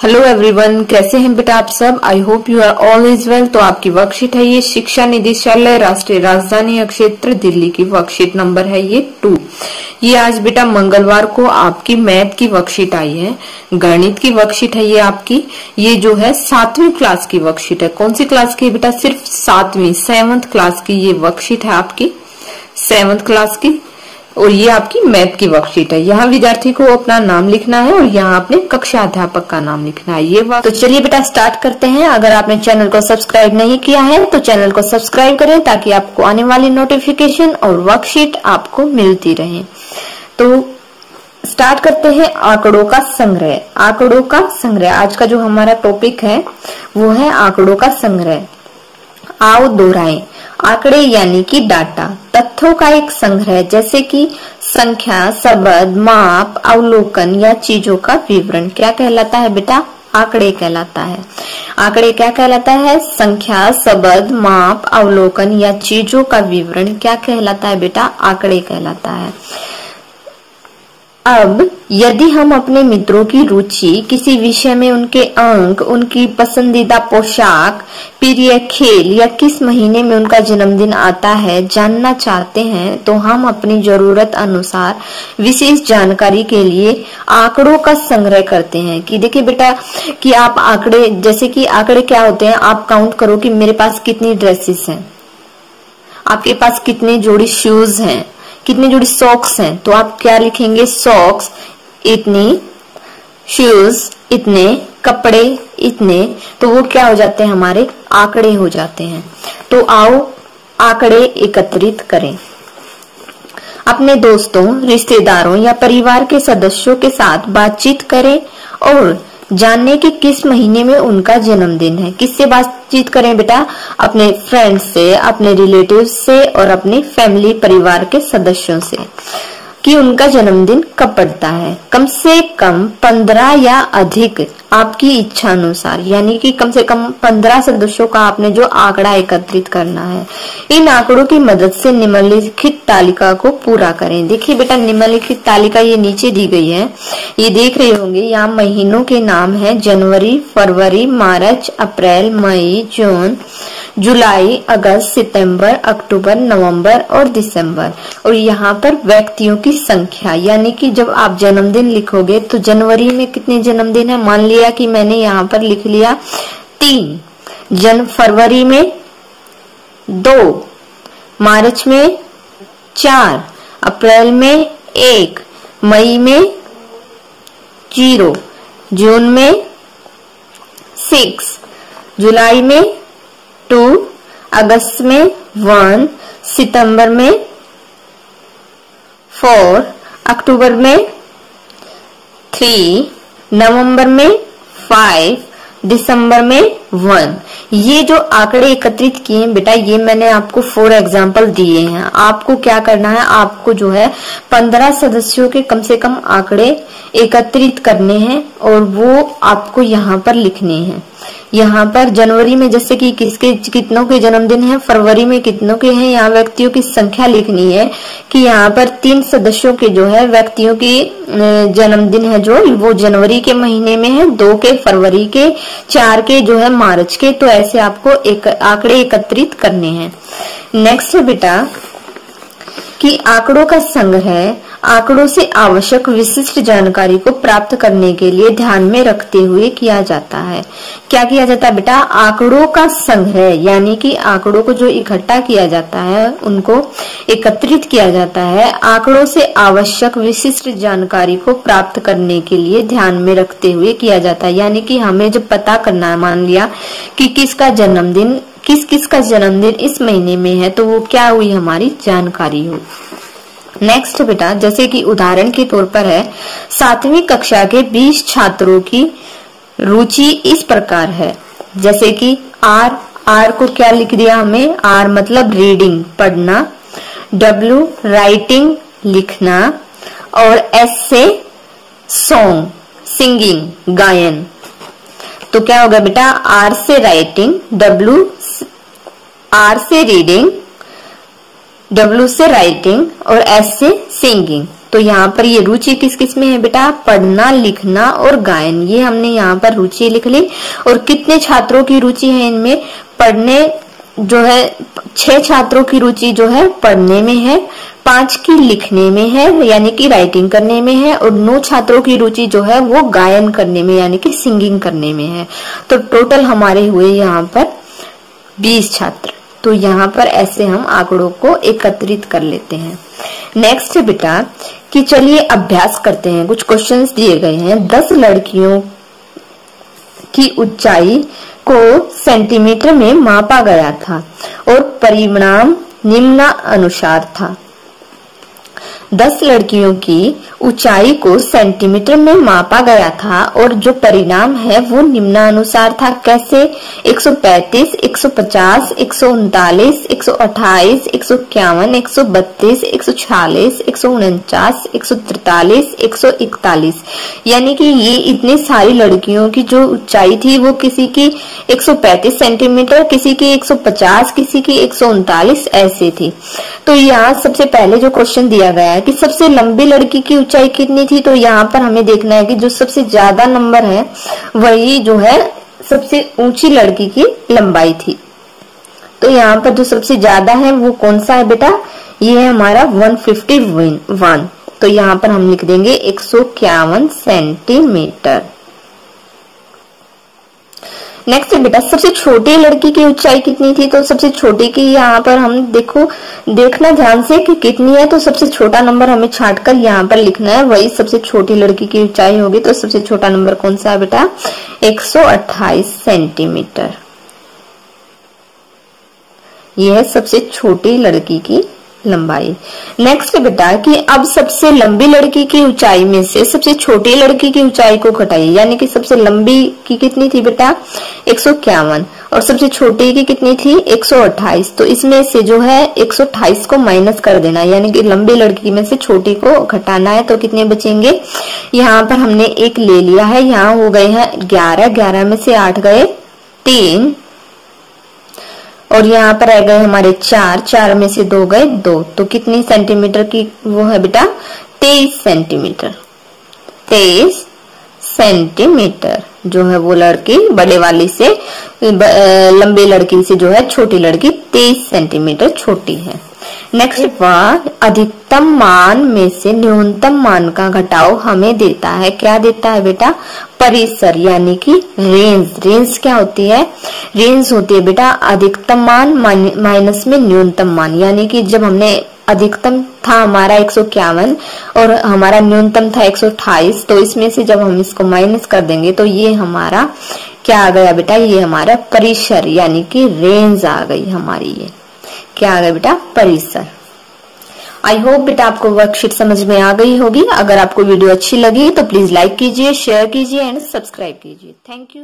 Hello everyone, कैसे हैं बेटा आप सब। I hope you are all is well. तो आपकी वर्कशीट है ये शिक्षा निदेशालय राष्ट्रीय राजधानी क्षेत्र दिल्ली की वर्कशीट नंबर है ये 2। ये आज बेटा मंगलवार को आपकी मैथ की वर्कशीट आई है, गणित की वर्कशीट है ये आपकी। ये जो है 7वीं क्लास की वर्कशीट है। कौन सी क्लास की है बेटा? सिर्फ 7वीं क्लास की ये वर्कशीट है आपकी, 7th क्लास की। और ये आपकी मैथ की वर्कशीट है। यहाँ विद्यार्थी को अपना नाम लिखना है और यहाँ अपने कक्षा अध्यापक का नाम लिखना है। ये तो चलिए बेटा स्टार्ट करते हैं। अगर आपने चैनल को सब्सक्राइब नहीं किया है तो चैनल को सब्सक्राइब करें ताकि आपको आने वाली नोटिफिकेशन और वर्कशीट आपको मिलती रहे। तो स्टार्ट करते हैं आंकड़ों का संग्रह। आंकड़ों का संग्रह आज का जो हमारा टॉपिक है वो है आंकड़ों का संग्रह। आओ दोहराएं। आंकड़े यानी कि डाटा, तथ्यों का एक संग्रह जैसे कि संख्या, शब्द, माप, अवलोकन या चीजों का विवरण क्या कहलाता है बेटा? आंकड़े कहलाता है। आंकड़े क्या कहलाता है? संख्या, शब्द, माप, अवलोकन या चीजों का विवरण क्या कहलाता है बेटा? आंकड़े कहलाता है। अब यदि हम अपने मित्रों की रुचि, किसी विषय में उनके अंक, उनकी पसंदीदा पोशाक, प्रिय खेल या किस महीने में उनका जन्मदिन आता है जानना चाहते हैं तो हम अपनी जरूरत अनुसार विशेष जानकारी के लिए आंकड़ों का संग्रह करते हैं। कि देखिए बेटा कि आप आंकड़े, जैसे कि आंकड़े क्या होते हैं, आप काउंट करो कि मेरे पास कितनी ड्रेसेस हैं, आपके पास कितने जोड़ी शूज हैं, कितनी जोड़ी सॉक्स हैं। तो आप क्या लिखेंगे? सॉक्स इतनी, शूज इतने, कपड़े इतने। तो वो क्या हो जाते हैं? हमारे आंकड़े हो जाते हैं। तो आओ आंकड़े एकत्रित करें। अपने दोस्तों, रिश्तेदारों या परिवार के सदस्यों के साथ बातचीत करें और जानने कि किस महीने में उनका जन्मदिन है। किससे बातचीत करें बेटा? अपने फ्रेंड्स से, अपने रिलेटिव्स से और अपने फैमिली परिवार के सदस्यों से कि उनका जन्मदिन कब पड़ता है। कम से कम 15 या अधिक आपकी इच्छा अनुसार, यानी कि कम से कम 15 सदस्यों का आपने जो आंकड़ा एकत्रित करना है। इन आंकड़ों की मदद से निम्नलिखित तालिका को पूरा करें। देखिए बेटा निम्नलिखित तालिका ये नीचे दी गई है, ये देख रहे होंगे। यहाँ महीनों के नाम है जनवरी, फरवरी, मार्च, अप्रैल, मई, जून, जुलाई, अगस्त, सितंबर, अक्टूबर, नवंबर और दिसंबर। और यहाँ पर व्यक्तियों की संख्या, यानी कि जब आप जन्मदिन लिखोगे तो जनवरी में कितने जन्मदिन है? मान लिया कि मैंने यहाँ पर लिख लिया 3, फरवरी में 2, मार्च में 4, अप्रैल में 1, मई में 0, जून में 6, जुलाई में 2, अगस्त में 1, सितंबर में 4, अक्टूबर में 3, नवंबर में 5, दिसंबर में 1। ये जो आंकड़े एकत्रित किए हैं बेटा, ये मैंने आपको 4 एग्जाम्पल दिए हैं। आपको क्या करना है? आपको जो है 15 सदस्यों के कम से कम आंकड़े एकत्रित करने हैं और वो आपको यहाँ पर लिखने हैं। यहाँ पर जनवरी में जैसे कि किसके कितनों के जन्मदिन है, फरवरी में कितनों के हैं, यहाँ व्यक्तियों की संख्या लिखनी है कि यहाँ पर 3 सदस्यों के जो है व्यक्तियों की जन्मदिन है जो वो जनवरी के महीने में है, 2 के फरवरी के, 4 के जो है मार्च के। तो ऐसे आपको आंकड़े एकत्रित करने हैं। नेक्स्ट है बेटा कि आंकड़ों का संग्रह आंकड़ों से आवश्यक विशिष्ट जानकारी को प्राप्त करने के लिए ध्यान में रखते हुए किया जाता है। क्या किया जाता है बेटा? आंकड़ों का संग्रह, यानी कि आंकड़ों को जो इकट्ठा किया जाता है उनको एकत्रित किया जाता है। आंकड़ों से आवश्यक विशिष्ट जानकारी को प्राप्त करने के लिए ध्यान में रखते हुए किया जाता है। यानी कि हमें जब पता करना है, मान लिया कि किसका जन्मदिन, किस का जन्मदिन इस महीने में है, तो वो क्या हुई? हमारी जानकारी हो। नेक्स्ट बेटा, जैसे कि उदाहरण के तौर पर है 7वीं कक्षा के 20 छात्रों की रुचि इस प्रकार है। जैसे कि आर को क्या लिख दिया हमें? आर मतलब रीडिंग, पढ़ना, W राइटिंग, लिखना, और S से सॉन्ग, सिंगिंग, गायन। तो क्या होगा बेटा? आर से राइटिंग, आर से रीडिंग, W से राइटिंग और S से सिंगिंग। तो यहाँ पर ये रुचि किस किस में है बेटा? पढ़ना, लिखना और गायन। ये हमने यहाँ पर रुचि लिख ली। और कितने छात्रों की रुचि है इनमें? पढ़ने जो है 6 छात्रों की रुचि जो है पढ़ने में है, 5 की लिखने में है यानी कि राइटिंग करने में है, और 9 छात्रों की रुचि जो है वो गायन करने में यानी कि सिंगिंग करने में है। तो टोटल हमारे हुए यहाँ पर 20 छात्र। तो यहाँ पर ऐसे हम आंकड़ों को एकत्रित कर लेते हैं। नेक्स्ट बेटा कि चलिए अभ्यास करते हैं। कुछ क्वेश्चंस दिए गए हैं। 10 लड़कियों की ऊंचाई को सेंटीमीटर में मापा गया था और परिणाम निम्नानुसार था। 10 लड़कियों की ऊंचाई को सेंटीमीटर में मापा गया था और जो परिणाम है वो निम्नानुसार था। कैसे? 135, 150, 139, 128, 151, 132, 146, 149, 143, 141। यानी कि ये इतनी सारी लड़कियों की जो ऊंचाई थी वो किसी की 135 सेंटीमीटर, किसी की 150, किसी की 139 ऐसे थी। तो यहाँ सबसे पहले जो क्वेश्चन दिया गया है कि सबसे लंबी लड़की की ऊंचाई कितनी थी, तो यहाँ पर हमें देखना है कि जो सबसे ज्यादा नंबर है वही जो है सबसे ऊंची लड़की की लंबाई थी। तो यहाँ पर जो सबसे ज्यादा है वो कौन सा है बेटा? ये है हमारा 151। तो यहाँ पर हम लिख देंगे 151 सेंटीमीटर। नेक्स्ट बेटा सबसे छोटी लड़की की ऊंचाई कितनी थी? तो सबसे छोटी की यहाँ पर हम देखना ध्यान से कि कितनी है। तो सबसे छोटा नंबर हमें छांटकर यहाँ पर लिखना है, वही सबसे छोटी लड़की की ऊंचाई होगी। तो सबसे छोटा नंबर कौन सा है बेटा? 128 सेंटीमीटर। यह है सबसे छोटी लड़की की लंबाई। नेक्स्ट बेटा कि अब सबसे लंबी लड़की की ऊंचाई में से सबसे छोटी लड़की की ऊंचाई को घटाइए। यानी कि सबसे लंबी की कितनी थी बेटा? 151 और सबसे छोटी की कितनी थी? 128। तो इसमें से जो है 128 को माइनस कर देना, यानी कि लंबी लड़की में से छोटी को घटाना है। तो कितने बचेंगे? यहाँ पर हमने 1 ले लिया है, यहाँ हो गए हैं 11, 11 में से 8 गए 3, और यहाँ पर रह गए हमारे 4, 4 में से 2 गए 2। तो कितनी सेंटीमीटर की वो है बेटा? 23 सेंटीमीटर। 23 सेंटीमीटर जो है वो लड़की बड़े वाली से लंबी लड़की से जो है छोटी लड़की 23 सेंटीमीटर छोटी है। नेक्स्ट बार अधिकतम मान में से न्यूनतम मान का घटाव हमें देता है। क्या देता है बेटा? परिसर यानी कि रेंज। रेंज क्या होती है? रेंज होती है बेटा अधिकतम मान माइनस में न्यूनतम मान। यानी कि जब हमने अधिकतम था हमारा 151 और हमारा न्यूनतम था 128, तो इसमें से जब हम इसको माइनस कर देंगे तो ये हमारा क्या आ गया बेटा? ये हमारा परिसर यानी कि रेंज आ गई हमारी। ये क्या आ गया बेटा? परिसर। आई होप बेटा आपको वर्कशीट समझ में आ गई होगी। अगर आपको वीडियो अच्छी लगी तो प्लीज लाइक कीजिए, शेयर कीजिए एंड सब्सक्राइब कीजिए। Thank you.